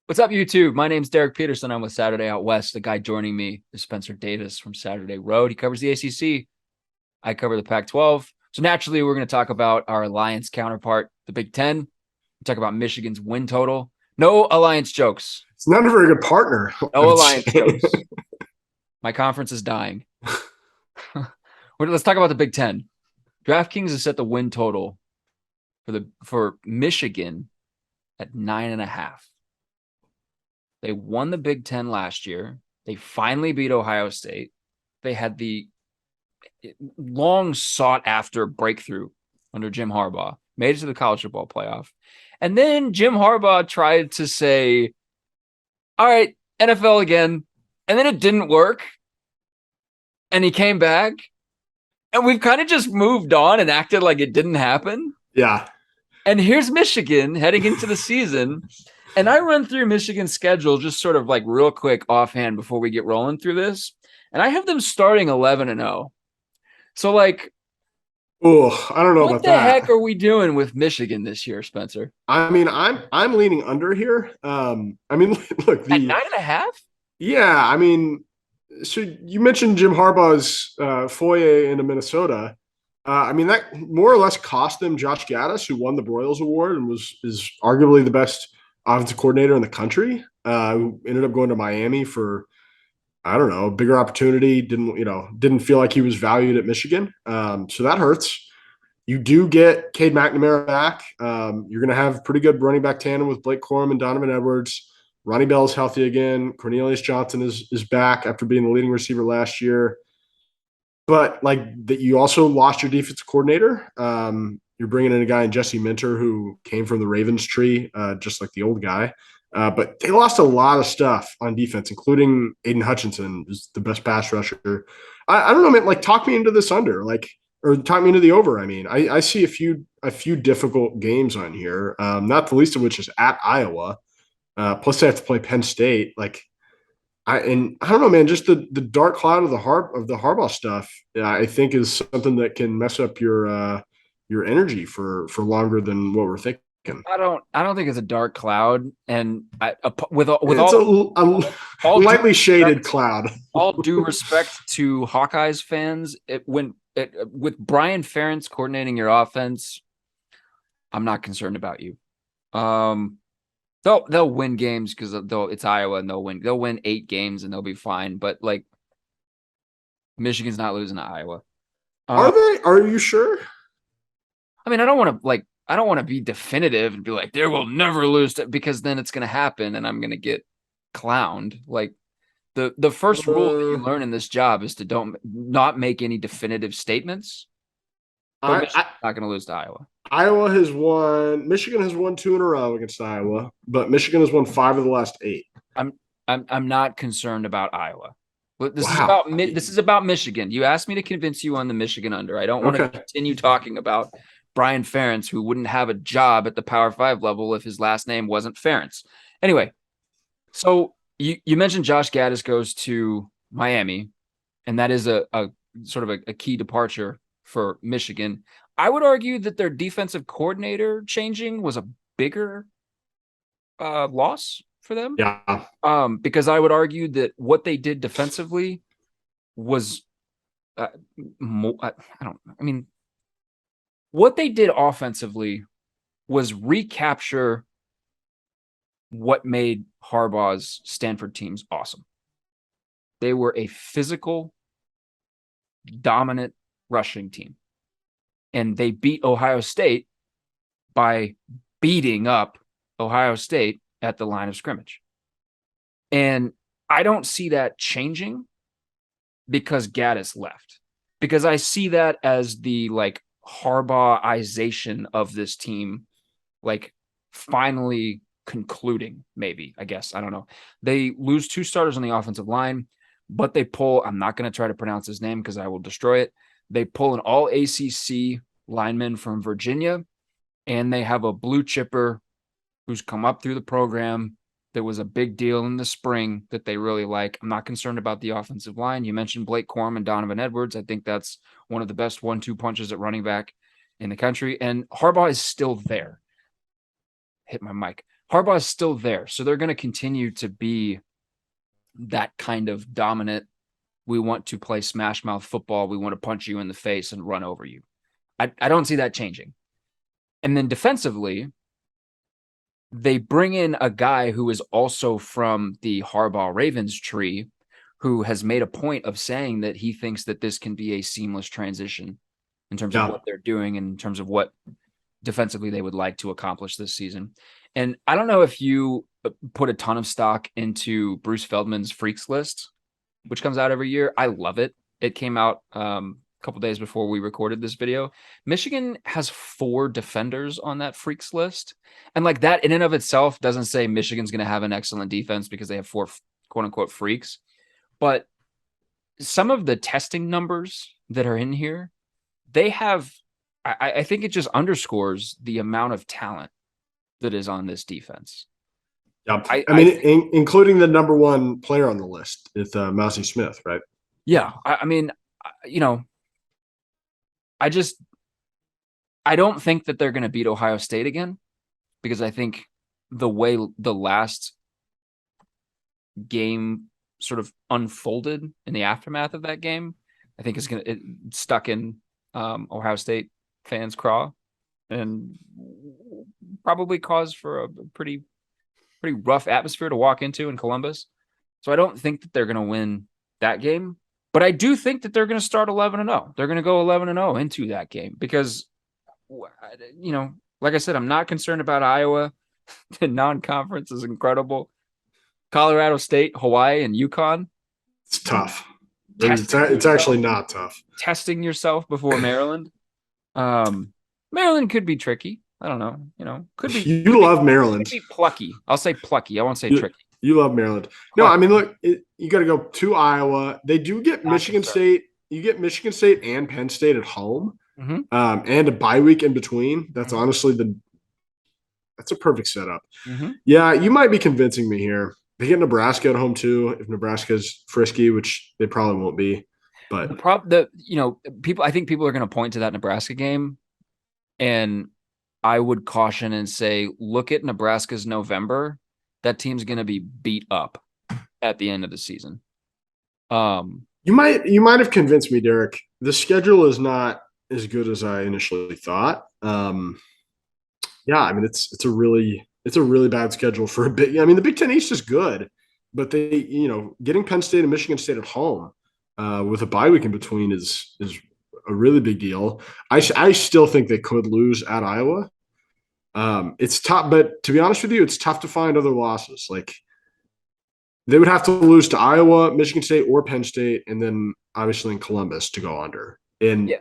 What's up, YouTube? My name's Derek Peterson. I'm with Saturday Out West. The guy joining me is Spencer Davis from Saturday Road. He covers the ACC. I cover the Pac-12. So naturally, we're going to talk about our alliance counterpart, the Big Ten. We talk about Michigan's win total. No alliance jokes. It's not a very good partner, I No would alliance say. jokes. My conference is dying. Let's talk about the Big Ten. DraftKings has set the win total for Michigan at 9.5. They won the Big Ten last year. They finally beat Ohio State. They had the long sought after breakthrough under Jim Harbaugh, made it to the college football playoff. And then Jim Harbaugh tried to say, all right, NFL again. And then it didn't work. And he came back. And we've kind of just moved on and acted like it didn't happen. Yeah. And here's Michigan heading into the season. And I run through Michigan's schedule just sort of like real quick offhand before we get rolling through this. And I have them starting 11-0. So, like, Oh, I don't know what about the heck that. are we doing with Michigan this year, Spencer? I mean, I'm leaning under here. I mean, look, At the 9.5? yeah, I mean, so you mentioned Jim Harbaugh's foyer into Minnesota. I mean, that more or less cost them Josh Gaddis, who won the Broyles Award and is arguably the best offensive coordinator in the country. Who ended up going to Miami for I don't know, a bigger opportunity. Didn't feel like he was valued at Michigan. So that hurts. You do get Cade McNamara back. You're going to have pretty good running back tandem with Blake Corum and Donovan Edwards. Ronnie Bell's healthy again. Cornelius Johnson is back after being the leading receiver last year. But like that, you also lost your defensive coordinator. You're bringing in a guy in Jesse Minter who came from the Ravens tree, just like the old guy. But they lost a lot of stuff on defense, including Aiden Hutchinson, who's the best pass rusher. I don't know, man. Like, talk me into this under, like, or talk me into the over. I mean, I see a few difficult games on here. Not the least of which is at Iowa. Plus, they have to play Penn State. Like, I don't know, man. Just the dark cloud of the Harbaugh stuff, I think, is something that can mess up your energy for longer than what we're thinking. I don't think it's a dark cloud. And with It's a all due lightly shaded respect, cloud. all due respect to Hawkeyes fans, with Brian Ferentz coordinating your offense, I'm not concerned about you. Um, they'll win games because it's Iowa and they'll win 8 games and they'll be fine. But like Michigan's not losing to Iowa. Are Uh, they? Are you sure? I mean, I don't want to be definitive and be like they will never lose because then it's going to happen and I'm going to get clowned. Like the first rule that you Uh, learn in this job is to don't not make any definitive statements. But I, I Michigan's not going to lose to Iowa. Iowa has won. Michigan has won two in a row against Iowa, but Michigan has won five of the last eight. I'm I'm not concerned about Iowa. But Wow. This is about Michigan. You asked me to convince you on the Michigan under. I don't want to Okay. continue talking about Brian Ferentz, who wouldn't have a job at the Power Five level if his last name wasn't Ferentz. Anyway, so you mentioned Josh Gaddis goes to Miami, and that is a sort of a key departure for Michigan. I would argue that their defensive coordinator changing was a bigger loss for them. Yeah. Because I would argue that what they did defensively was, uh, I don't. I mean, what they did offensively was recapture what made Harbaugh's Stanford teams awesome. They were a physical, dominant rushing team, and they beat Ohio State by beating up Ohio State at the line of scrimmage. And I don't see that changing because Gaddis left. Because I see that as the like Harbaughization of this team, like finally concluding, maybe, I guess. I don't know. They lose 2 starters on the offensive line, but they pull, I'm not going to try to pronounce his name because I will destroy it. They pull an all ACC lineman from Virginia, and they have a blue chipper who's come up through the program that was a big deal in the spring that they really like. I'm not concerned about the offensive line. You mentioned Blake Corum and Donovan Edwards. I think that's one of the best 1-2 punches at running back in the country. And Harbaugh is still there. Hit my mic. Harbaugh is still there. So they're going to continue to be that kind of dominant. We want to play smash mouth football. We want to punch you in the face and run over you. I don't see that changing. And then defensively, they bring in a guy who is also from the Harbaugh Ravens tree, who has made a point of saying that he thinks that this can be a seamless transition in terms of Yeah. what they're doing and in terms of what defensively they would like to accomplish this season. And I don't know if you put a ton of stock into Bruce Feldman's Freaks List, which comes out every year. I love it. It came out a couple days before we recorded this video. Michigan has 4 defenders on that Freaks List. And like that in and of itself doesn't say Michigan's going to have an excellent defense because they have 4 quote unquote freaks. But some of the testing numbers that are in here, they have, I think it just underscores the amount of talent that is on this defense. Yeah. I mean, including the number 1 player on the list, it's Mousy Smith, right? Yeah. I mean, you know, I don't think that they're going to beat Ohio State again because I think the way the last game sort of unfolded in the aftermath of that game, I think it stuck in Ohio State fans' craw and probably caused for a pretty rough atmosphere to walk into in Columbus. So I don't think that they're going to win that game, but I do think that they're going to start 11-0. They're going to go 11-0 into that game because, you know, like I said, I'm not concerned about Iowa. The non-conference is incredible. Colorado State, Hawaii, and UConn. It's tough. It's actually not tough. Testing yourself before Maryland. Maryland could be tricky. I don't know. You know, could be. You love Maryland. Could be plucky. I'll say plucky. I won't say tricky. You love Maryland. No, I mean, look, you got to go to Iowa. They do get Michigan State. You get Michigan State and Penn State at home, and a bye week in between. That's honestly that's a perfect setup. Yeah, you might be convincing me here. They get Nebraska at home too. If Nebraska's frisky, which they probably won't be, but I think people are going to point to that Nebraska game, and I would caution and say, look at Nebraska's November. That team's going to be beat up at the end of the season. You might have convinced me, Derek. The schedule is not as good as I initially thought. Yeah, I mean it's a really bad schedule for a bit. I mean the Big Ten East is good, but getting Penn State and Michigan State at home with a bye week in between is a really big deal. I still think they could lose at Iowa. It's tough, but to be honest with you, it's tough to find other losses. Like they would have to lose to Iowa, Michigan State, or Penn State, and then obviously in Columbus to go under. And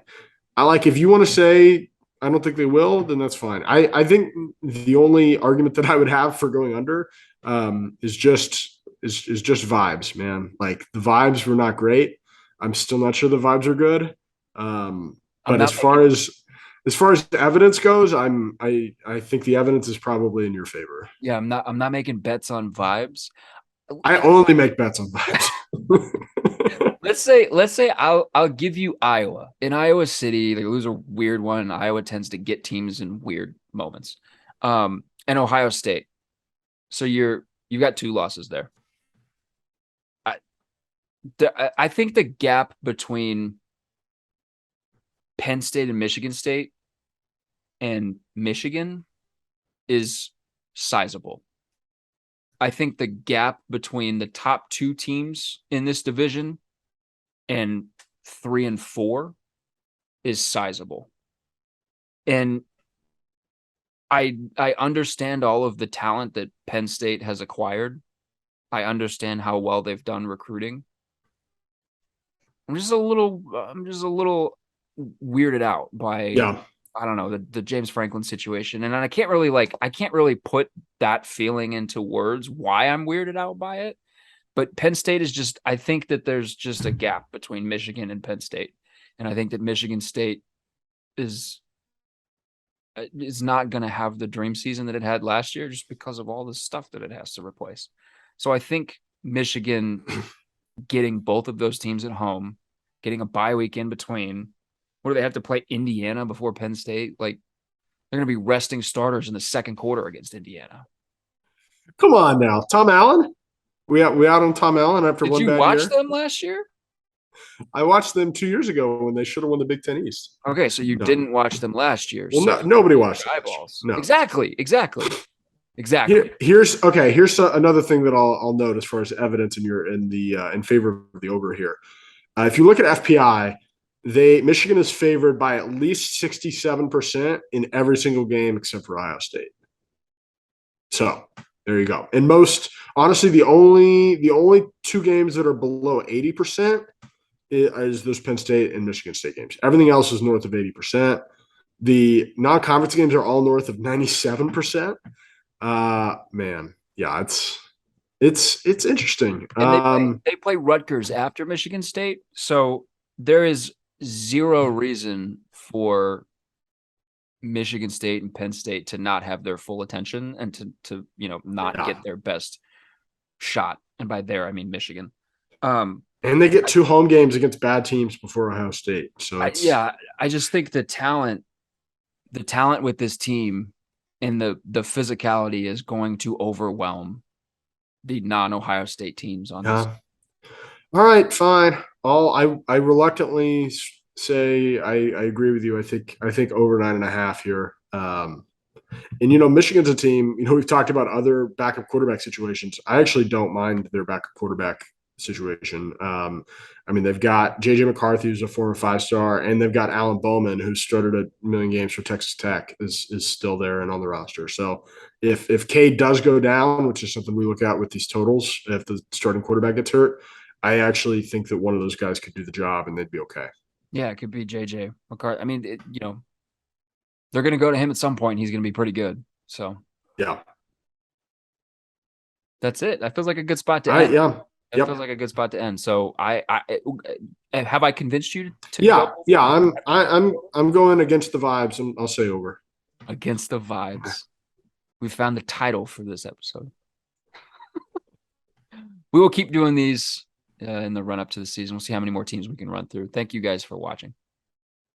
if you want to say I don't think they will, then that's fine. I think the only argument that I would have for going under is just vibes, man. Like the vibes were not great. I'm still not sure the vibes are good. But as far as the evidence goes, I think the evidence is probably in your favor. Yeah, I'm not making bets on vibes. I only make bets on vibes. Let's say I'll give you Iowa. In Iowa City, they lose a weird one. Iowa tends to get teams in weird moments. And Ohio State. So you've got 2 losses there. I think the gap between Penn State and Michigan State and Michigan is sizable. I think the gap between the top 2 teams in this division and 3 and 4 is sizable. And I understand all of the talent that Penn State has acquired. I understand how well they've done recruiting. I'm just a little weirded out by I don't know, the James Franklin situation. And I can't really put that feeling into words why I'm weirded out by it. But Penn State is I think that there's just a gap between Michigan and Penn State. And I think that Michigan State is not going to have the dream season that it had last year just because of all the stuff that it has to replace. So I think Michigan getting both of those teams at home, getting a bye week in between, what do they have to play Indiana before Penn State? Like they're going to be resting starters in the second quarter against Indiana. Come on now, Tom Allen. We out on Tom Allen after Did one you bad watch year. them last year? I watched them 2 years ago when they should have won the Big Ten East. Okay, so you No, didn't watch them last year. well, So no, nobody use watched your them last year. eyeballs. No. Exactly. Here's okay. Here's another thing that I'll note as far as evidence in favor of the over here. If you look at FPI, Michigan is favored by at least 67% in every single game except for Ohio State. So there you go. And most honestly, the only two games that are below 80% is those Penn State and Michigan State games. Everything else is north of 80%. The non-conference games are all north of 97%. Man, yeah, it's interesting. And they play Rutgers after Michigan State, so there is zero reason for Michigan State and Penn State to not have their full attention and to not Yeah. get their best shot. And by there I mean Michigan. And they get two home games against bad teams before Ohio State. So I just think the talent with this team and the physicality is going to overwhelm the non-Ohio State teams on this. yeah. All right, fine. I reluctantly say I agree with you. I think over 9.5 here. And Michigan's a team. We've talked about other backup quarterback situations. I actually don't mind their backup quarterback situation. They've got JJ McCarthy, who's a former 5-star, and they've got Alan Bowman, who started a million games for Texas Tech, is still there and on the roster. So if Cade does go down, which is something we look at with these totals, if the starting quarterback gets hurt, I actually think that one of those guys could do the job and they'd be okay. Yeah, it could be JJ McCarthy. They're going to go to him at some point. He's going to be pretty good. So yeah, that's it. That feels like a good spot to all right, end. yeah. It feels like a good spot to end. So have I convinced you to Yeah, go yeah. I'm going against the vibes, and I'll say over. against the vibes? We found the title for this episode. We will keep doing these in the run up to the season. We'll see how many more teams we can run through. Thank you guys for watching.